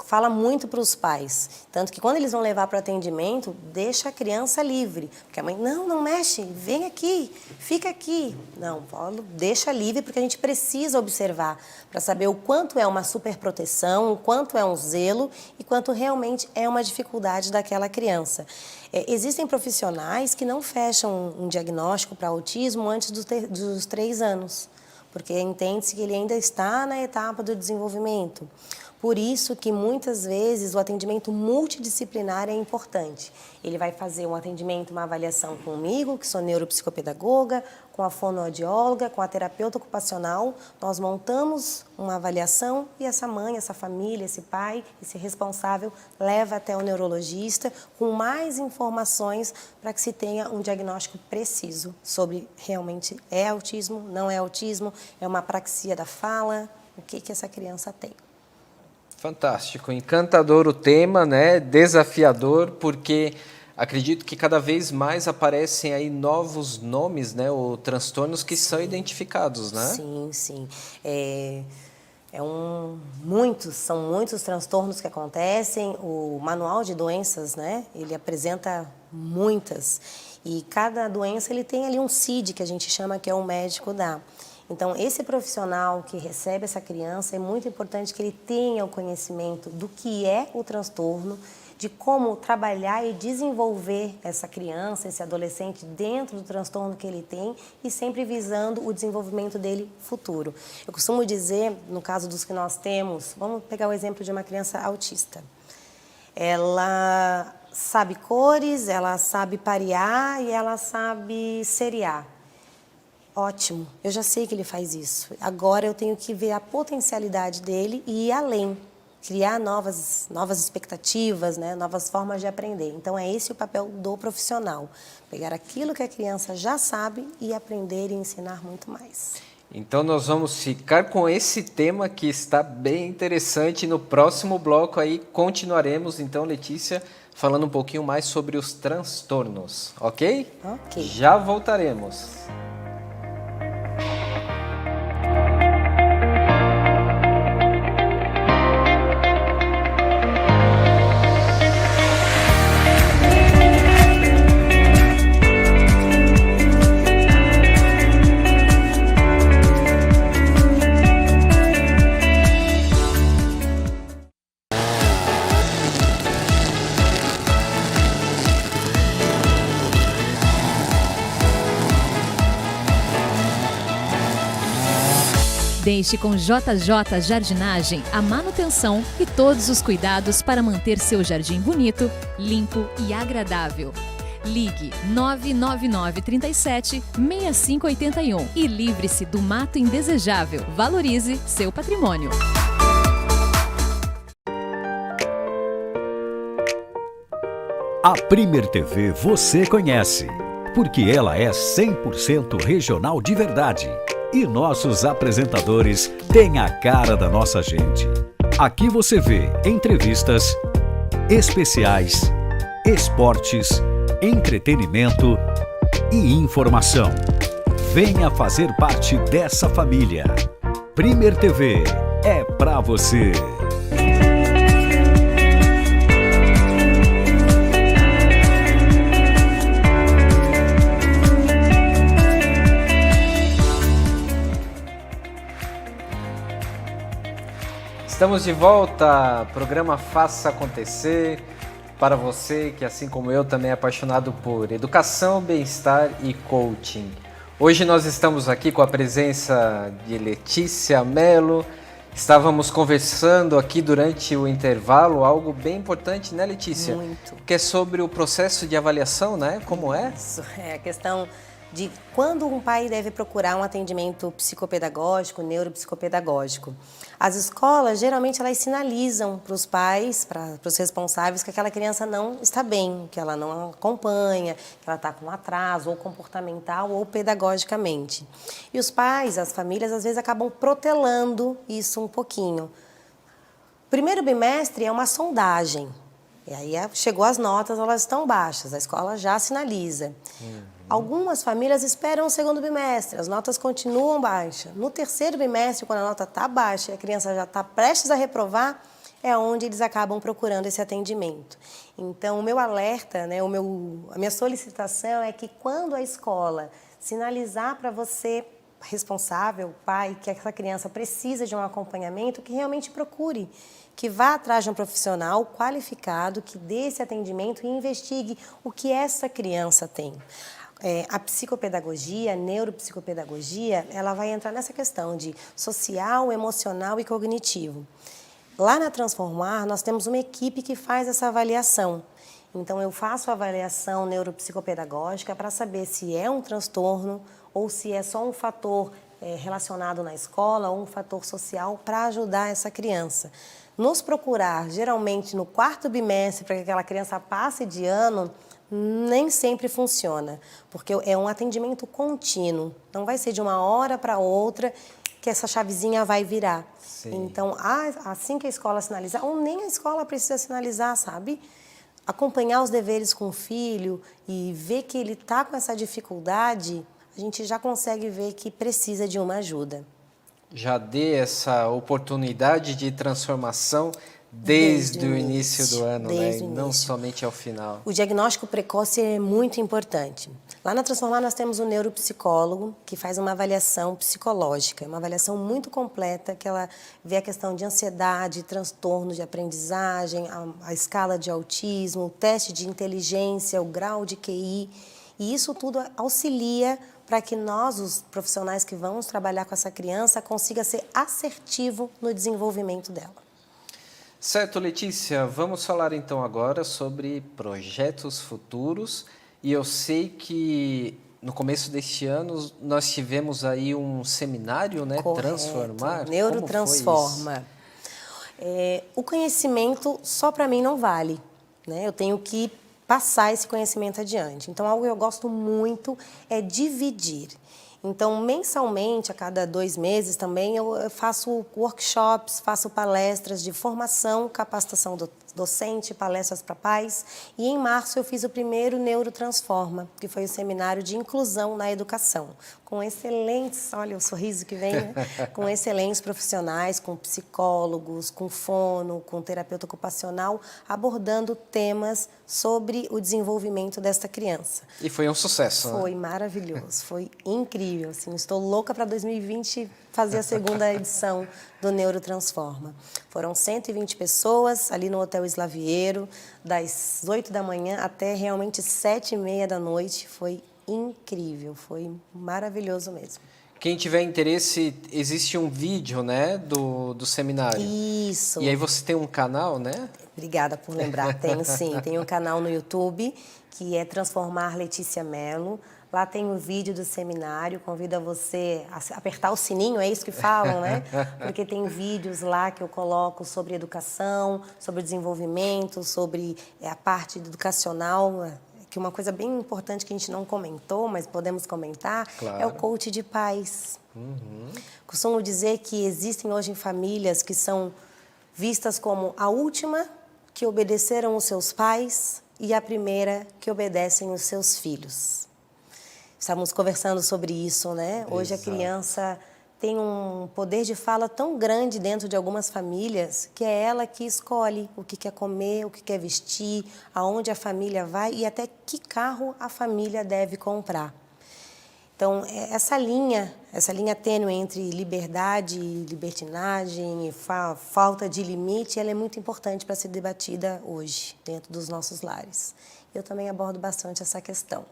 fala muito para os pais. Tanto que quando eles vão levar para o atendimento, deixa a criança livre. Porque a mãe, não mexe, vem aqui, fica aqui. Não, Paulo, deixa livre porque a gente precisa observar para saber o quanto é uma superproteção, o quanto é um zelo e quanto realmente é uma dificuldade daquela criança. Existem profissionais que não fecham um diagnóstico para autismo antes dos 3 anos, porque entende-se que ele ainda está na etapa do desenvolvimento. Por isso que muitas vezes o atendimento multidisciplinar é importante. Ele vai fazer um atendimento, uma avaliação comigo, que sou neuropsicopedagoga, com a fonoaudióloga, com a terapeuta ocupacional. Nós montamos uma avaliação e essa mãe, essa família, esse pai, esse responsável leva até o neurologista com mais informações para que se tenha um diagnóstico preciso sobre realmente é autismo, não é autismo, é uma apraxia da fala, o que essa criança tem. Fantástico, encantador o tema, né? Desafiador, porque acredito que cada vez mais aparecem aí novos nomes, né? Ou transtornos que são identificados, né? Sim, sim. São muitos transtornos que acontecem. O manual de doenças, né? Ele apresenta muitas. E cada doença ele tem ali um CID, que a gente chama, que é o médico dá. Então, esse profissional que recebe essa criança, é muito importante que ele tenha o conhecimento do que é o transtorno, de como trabalhar e desenvolver essa criança, esse adolescente dentro do transtorno que ele tem e sempre visando o desenvolvimento dele futuro. Eu costumo dizer, no caso dos que nós temos, vamos pegar o exemplo de uma criança autista. Ela sabe cores, ela sabe parear e ela sabe seriar. Ótimo, eu já sei que ele faz isso. Agora eu tenho que ver a potencialidade dele e ir além, criar novas expectativas, né? Novas formas de aprender. Então é esse o papel do profissional, pegar aquilo que a criança já sabe e aprender e ensinar muito mais. Então nós vamos ficar com esse tema que está bem interessante. No próximo bloco aí continuaremos, então, Letícia, falando um pouquinho mais sobre os transtornos, ok? Ok. Já voltaremos. Deixe com JJ Jardinagem a manutenção e todos os cuidados para manter seu jardim bonito, limpo e agradável. Ligue 999 37 6581 e livre-se do mato indesejável. Valorize seu patrimônio. A Premier TV você conhece, porque ela é 100% regional de verdade. E nossos apresentadores têm a cara da nossa gente. Aqui você vê entrevistas, especiais, esportes, entretenimento e informação. Venha fazer parte dessa família. Premier TV é pra você. Estamos de volta, programa Faça Acontecer, para você que, assim como eu, também é apaixonado por educação, bem-estar e coaching. Hoje nós estamos aqui com a presença de Letícia Mello. Estávamos conversando aqui durante o intervalo, algo bem importante, né, Letícia? Muito. Que é sobre o processo de avaliação, né? Como é? Isso, é a questão de quando um pai deve procurar um atendimento psicopedagógico, neuropsicopedagógico. As escolas, geralmente, elas sinalizam para os pais, para os responsáveis, que aquela criança não está bem, que ela não acompanha, que ela está com atraso, ou comportamental, ou pedagogicamente. E os pais, as famílias, às vezes, acabam protelando isso um pouquinho. Primeiro bimestre é uma sondagem. E aí chegou as notas, elas estão baixas, a escola já sinaliza. Algumas famílias esperam o segundo bimestre, as notas continuam baixas. No terceiro bimestre, quando a nota está baixa e a criança já está prestes a reprovar, é onde eles acabam procurando esse atendimento. Então, o meu alerta, né, a minha solicitação é que quando a escola sinalizar para você, responsável, pai, que essa criança precisa de um acompanhamento, que realmente procure, que vá atrás de um profissional qualificado, que dê esse atendimento e investigue o que essa criança tem. A psicopedagogia, a neuropsicopedagogia, ela vai entrar nessa questão de social, emocional e cognitivo. Lá na Transformar, nós temos uma equipe que faz essa avaliação. Então, eu faço a avaliação neuropsicopedagógica para saber se é um transtorno ou se é só um fator relacionado na escola ou um fator social para ajudar essa criança. Nos procurar, geralmente, no 4º bimestre, para que aquela criança passe de ano, nem sempre funciona, porque é um atendimento contínuo. Não vai ser de uma hora para outra que essa chavezinha vai virar. Sim. Então, assim que a escola sinalizar, ou nem a escola precisa sinalizar, sabe? Acompanhar os deveres com o filho e ver que ele está com essa dificuldade, a gente já consegue ver que precisa de uma ajuda. Já dê essa oportunidade de transformação desde o início do ano, né? E não somente ao final. O diagnóstico precoce é muito importante. Lá na Transformar nós temos um neuropsicólogo que faz uma avaliação psicológica, uma avaliação muito completa, que ela vê a questão de ansiedade, transtorno de aprendizagem, a escala de autismo, o teste de inteligência, o grau de QI, e isso tudo auxilia para que nós, os profissionais que vamos trabalhar com essa criança, consiga ser assertivo no desenvolvimento dela. Certo, Letícia, vamos falar então agora sobre projetos futuros. E eu sei que no começo deste ano nós tivemos aí um seminário, né? Correto. Transformar. Neurotransforma. O conhecimento só para mim não vale, né? Eu tenho que passar esse conhecimento adiante. Então, algo que eu gosto muito é dividir. Então, mensalmente, a cada 2 meses também, eu faço workshops, faço palestras de formação, capacitação docente, palestras para pais. E em março eu fiz o primeiro Neurotransforma, que foi o seminário de inclusão na educação, com excelentes, olha o sorriso que vem, né? Com excelentes profissionais, com psicólogos, com fono, com terapeuta ocupacional, abordando temas sobre o desenvolvimento desta criança. E foi um sucesso, né? Foi maravilhoso, foi incrível. Assim, estou louca para 2020 fazer a segunda edição do Neurotransforma. Foram 120 pessoas ali no Hotel Slaviero, das 8 da manhã até realmente 7h30 da noite. Foi incrível, foi maravilhoso mesmo. Quem tiver interesse, existe um vídeo, né, do seminário. Isso. E aí você tem um canal, né? Obrigada por lembrar. Tenho sim, tenho um canal no YouTube que é Transformar Letícia Mello. Lá tem o vídeo do seminário, convido a você a apertar o sininho, é isso que falam, né? Porque tem vídeos lá que eu coloco sobre educação, sobre desenvolvimento, sobre a parte educacional, que uma coisa bem importante que a gente não comentou, mas podemos comentar, claro, é o coach de pais. Costumo dizer que existem hoje famílias que são vistas como a última que obedeceram os seus pais e a primeira que obedecem os seus filhos. Estávamos conversando sobre isso, né? Hoje Exato. A criança tem um poder de fala tão grande dentro de algumas famílias que é ela que escolhe o que quer comer, o que quer vestir, aonde a família vai e até que carro a família deve comprar. Então, essa linha tênue entre liberdade e libertinagem e falta de limite, ela é muito importante para ser debatida hoje, dentro dos nossos lares. Eu também abordo bastante essa questão.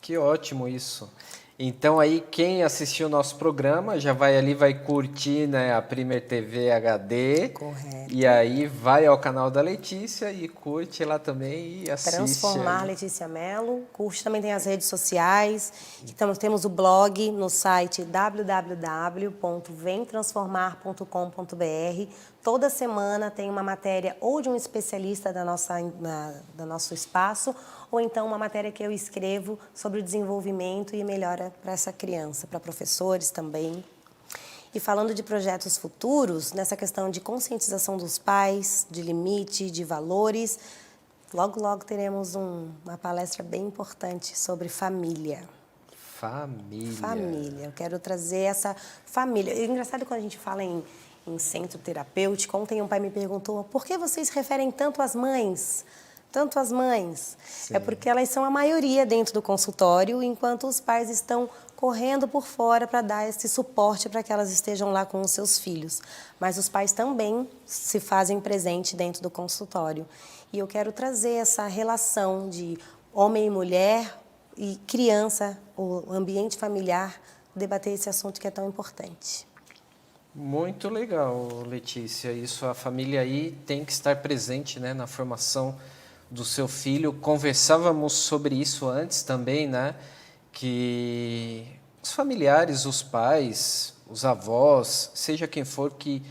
Que ótimo isso. Então aí quem assistiu o nosso programa já vai ali, vai curtir, né, a Premier TV HD. Correto. E aí vai ao canal da Letícia e curte lá também e assiste. Transformar Letícia Mello. Curte, também tem as redes sociais. Então, temos o blog no site www.vemtransformar.com.br. Toda semana tem uma matéria ou de um especialista do nosso espaço, ou então uma matéria que eu escrevo sobre o desenvolvimento e melhora para essa criança, para professores também. E falando de projetos futuros, nessa questão de conscientização dos pais, de limite, de valores, logo, logo teremos uma palestra bem importante sobre família. Família. Eu quero trazer essa família. É engraçado quando a gente fala em centro terapêutico. Ontem um pai me perguntou, por que vocês referem tanto às mães? Tanto às mães. Sim. É porque elas são a maioria dentro do consultório, enquanto os pais estão correndo por fora para dar esse suporte para que elas estejam lá com os seus filhos. Mas os pais também se fazem presente dentro do consultório. E eu quero trazer essa relação de homem e mulher e criança, o ambiente familiar, debater esse assunto que é tão importante. Muito legal, Letícia. Isso, a família aí tem que estar presente, né, na formação do seu filho. Conversávamos sobre isso antes também, né, que os familiares, os pais, os avós, seja quem for que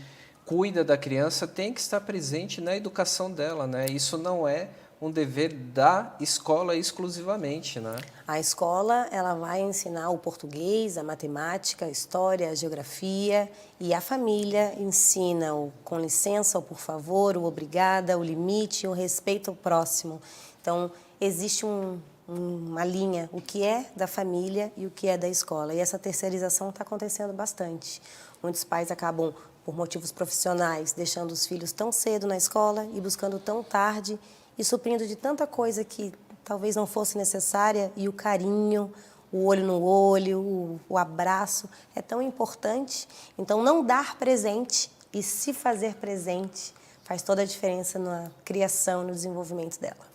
cuida da criança, tem que estar presente na educação dela, né? Isso não é um dever da escola exclusivamente, né? A escola, ela vai ensinar o português, a matemática, a história, a geografia, e a família ensina o com licença, o por favor, o obrigada, o limite, o respeito ao próximo. Então, existe uma linha, o que é da família e o que é da escola. E essa terceirização está acontecendo bastante. Muitos pais acabam, por motivos profissionais, deixando os filhos tão cedo na escola e buscando tão tarde e suprindo de tanta coisa que talvez não fosse necessária, e o carinho, o olho no olho, o abraço é tão importante. Então, não dar presente e se fazer presente faz toda a diferença na criação, no desenvolvimento dela.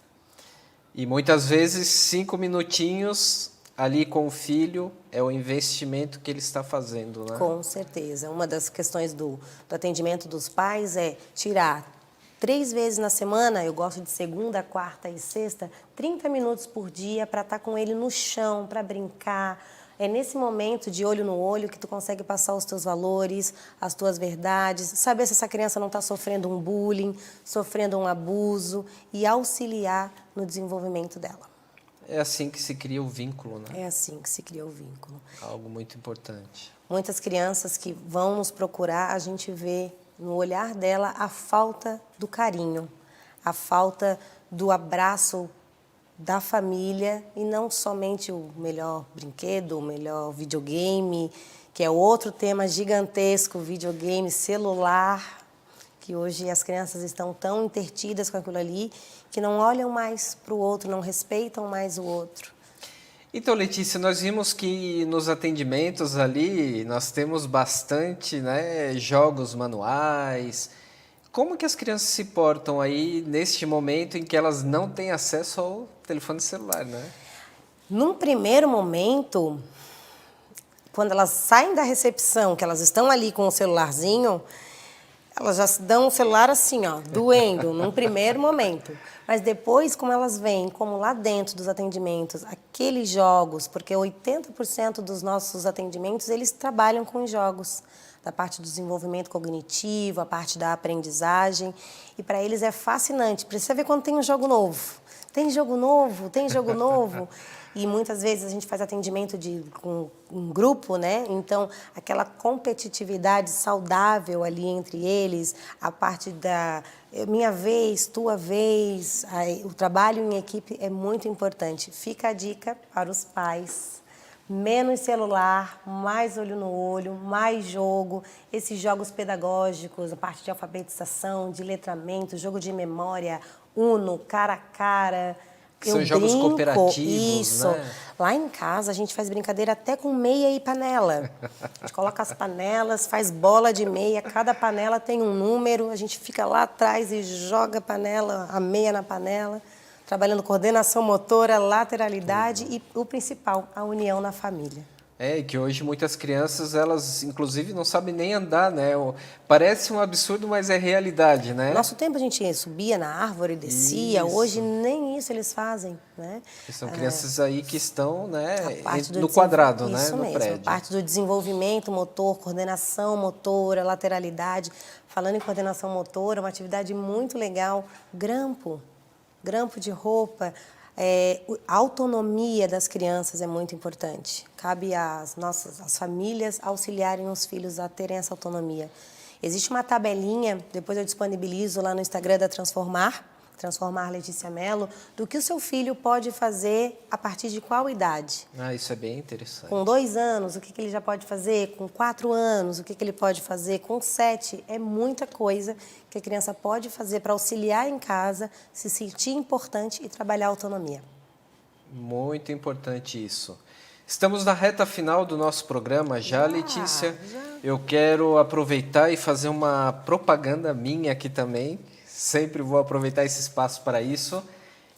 E muitas vezes 5 minutinhos ali com o filho é o investimento que ele está fazendo, né? Com certeza. Uma das questões do atendimento dos pais é tirar 3 vezes na semana, eu gosto de segunda, quarta e sexta, 30 minutos por dia para estar com ele no chão, para brincar. É nesse momento de olho no olho que tu consegue passar os teus valores, as tuas verdades, saber se essa criança não está sofrendo um bullying, sofrendo um abuso e auxiliar no desenvolvimento dela. É assim que se cria o vínculo, né? É assim que se cria o vínculo. Algo muito importante. Muitas crianças que vão nos procurar, a gente vê no olhar dela a falta do carinho, a falta do abraço da família, e não somente o melhor brinquedo, o melhor videogame, que é outro tema gigantesco, videogame, celular, que hoje as crianças estão tão intertidas com aquilo ali que não olham mais para o outro, não respeitam mais o outro. Então, Letícia, nós vimos que nos atendimentos ali nós temos bastante, né, jogos manuais. Como que as crianças se portam aí neste momento em que elas não têm acesso ao telefone celular, né? Num primeiro momento, quando elas saem da recepção, que elas estão ali com o celularzinho, elas já se dão o celular assim, ó, doendo, num primeiro momento. Mas depois, como elas veem, como lá dentro dos atendimentos, aqueles jogos, porque 80% dos nossos atendimentos, eles trabalham com jogos, da parte do desenvolvimento cognitivo, a parte da aprendizagem, e para eles é fascinante. Precisa ver quando tem um jogo novo. Tem jogo novo, tem jogo novo. E muitas vezes a gente faz atendimento com um grupo, né? Então, aquela competitividade saudável ali entre eles, a parte da minha vez, tua vez, o trabalho em equipe é muito importante. Fica a dica para os pais. Menos celular, mais olho no olho, mais jogo, esses jogos pedagógicos, a parte de alfabetização, de letramento, jogo de memória, Uno, cara a cara. São jogos cooperativos, isso. Né? Lá em casa a gente faz brincadeira até com meia e panela. A gente coloca as panelas, faz bola de meia, cada panela tem um número, a gente fica lá atrás e joga a meia na panela, trabalhando coordenação motora, lateralidade e o principal, a união na família. É, que hoje muitas crianças, elas inclusive não sabem nem andar, né? Parece um absurdo, mas é realidade, né? Nosso tempo a gente subia na árvore, descia, Isso. Hoje nem isso eles fazem, né? São crianças aí que estão, né, no Isso quadrado, né, mesmo, no prédio. parte do desenvolvimento motor, coordenação motora, lateralidade. Falando em coordenação motora, uma atividade muito legal, grampo de roupa. A autonomia das crianças é muito importante. Cabe às famílias auxiliarem os filhos a terem essa autonomia. Existe uma tabelinha, depois eu disponibilizo lá no Instagram da Transformar Letícia Mello, do que o seu filho pode fazer a partir de qual idade. Isso é bem interessante. Com 2 anos, o que ele já pode fazer? Com 4 anos, o que ele pode fazer? Com 7, é muita coisa que a criança pode fazer para auxiliar em casa, se sentir importante e trabalhar a autonomia. Muito importante isso. Estamos na reta final do nosso programa já, Letícia. Eu quero aproveitar e fazer uma propaganda minha aqui também. Sempre vou aproveitar esse espaço para isso.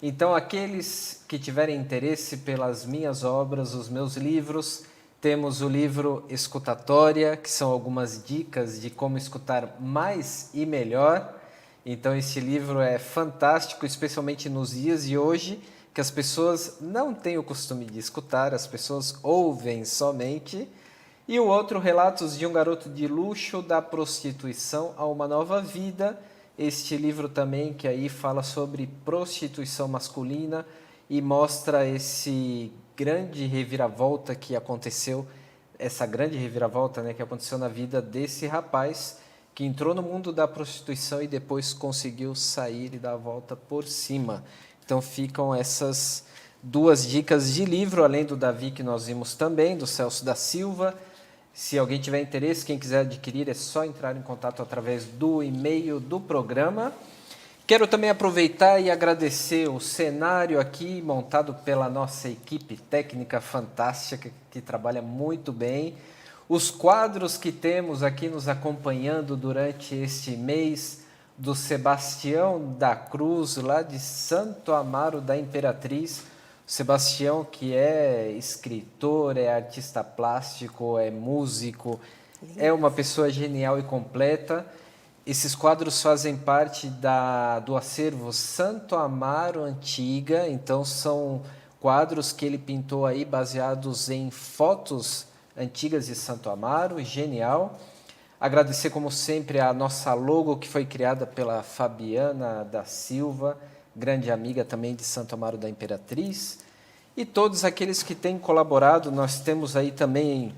Então, aqueles que tiverem interesse pelas minhas obras, os meus livros, Temos o livro Escutatória, que são algumas dicas de como escutar mais e melhor. Então esse livro é fantástico, especialmente nos dias de hoje, que as pessoas não têm o costume de escutar, as pessoas ouvem somente. E o outro, Relatos de um Garoto de Luxo, da Prostituição a uma Nova Vida. Este livro também que aí fala sobre prostituição masculina e mostra esse grande reviravolta que aconteceu, essa grande reviravolta, né, que aconteceu na vida desse rapaz que entrou no mundo da prostituição e depois conseguiu sair e dar a volta por cima. Então ficam essas duas dicas de livro, além do Davi que nós vimos também, do Celso da Silva. Se alguém tiver interesse, quem quiser adquirir, é só entrar em contato através do e-mail do programa. Quero também aproveitar e agradecer o cenário aqui montado pela nossa equipe técnica fantástica, que trabalha muito bem. Os quadros que temos aqui nos acompanhando durante este mês, do Sebastião da Cruz, lá de Santo Amaro da Imperatriz. Sebastião, que é escritor, é artista plástico, é músico, é uma pessoa genial e completa. Esses quadros fazem parte do acervo Santo Amaro Antiga, então são quadros que ele pintou aí baseados em fotos antigas de Santo Amaro, genial. Agradecer, como sempre, a nossa logo, que foi criada pela Fabiana da Silva, grande amiga também de Santo Amaro da Imperatriz, e todos aqueles que têm colaborado. Nós temos aí também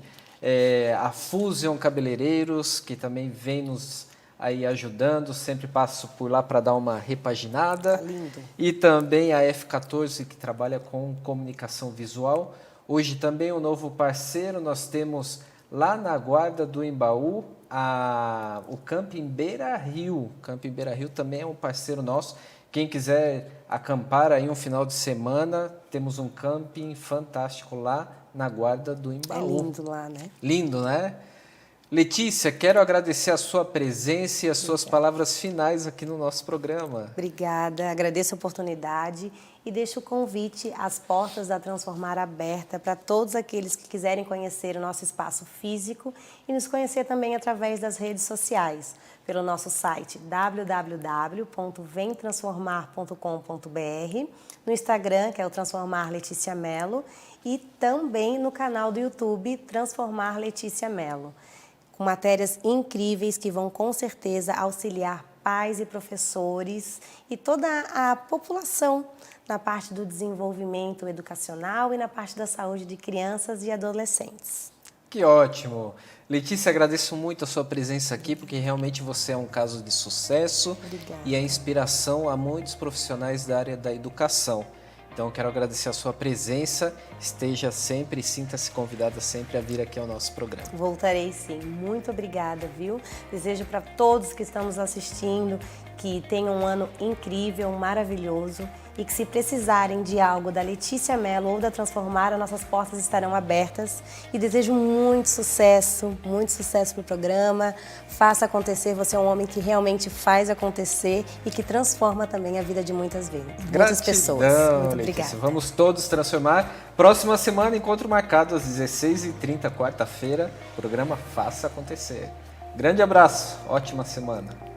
a Fusion Cabeleireiros, que também vem nos aí ajudando, sempre passo por lá para dar uma repaginada. Tá lindo. E também a F14, que trabalha com comunicação visual. Hoje também um novo parceiro, nós temos lá na Guarda do Embaú, o Camping Beira Rio. O Camping Beira Rio também é um parceiro nosso. Quem quiser acampar aí um final de semana, temos um camping fantástico lá na Guarda do Embaú. É lindo lá, né? Lindo, né? Letícia, quero agradecer a sua presença e as suas palavras finais aqui no nosso programa. Obrigada, agradeço a oportunidade e deixo o convite, as portas da Transformar aberta para todos aqueles que quiserem conhecer o nosso espaço físico e nos conhecer também através das redes sociais, pelo nosso site www.vemtransformar.com.br, no Instagram, que é o Transformar Letícia Mello, e também no canal do YouTube Transformar Letícia Mello, com matérias incríveis que vão com certeza auxiliar pais e professores e toda a população na parte do desenvolvimento educacional e na parte da saúde de crianças e adolescentes. Que ótimo! Letícia, agradeço muito a sua presença aqui, porque realmente você é um caso de sucesso. Obrigada. E é inspiração a muitos profissionais da área da educação. Então, quero agradecer a sua presença. Esteja sempre e sinta-se convidada sempre a vir aqui ao nosso programa. Voltarei sim. Muito obrigada, viu? Desejo para todos que estão nos assistindo que tenham um ano incrível, maravilhoso e que, se precisarem de algo da Letícia Mello ou da Transformar, as nossas portas estarão abertas. E desejo muito sucesso para o programa. Faça acontecer. Você é um homem que realmente faz acontecer e que transforma também a vida de muitas pessoas. Muito Letícia. obrigada. Vamos todos transformar. Próxima semana, encontro marcado às 16h30, quarta-feira. Programa Faça Acontecer. Grande abraço, ótima semana.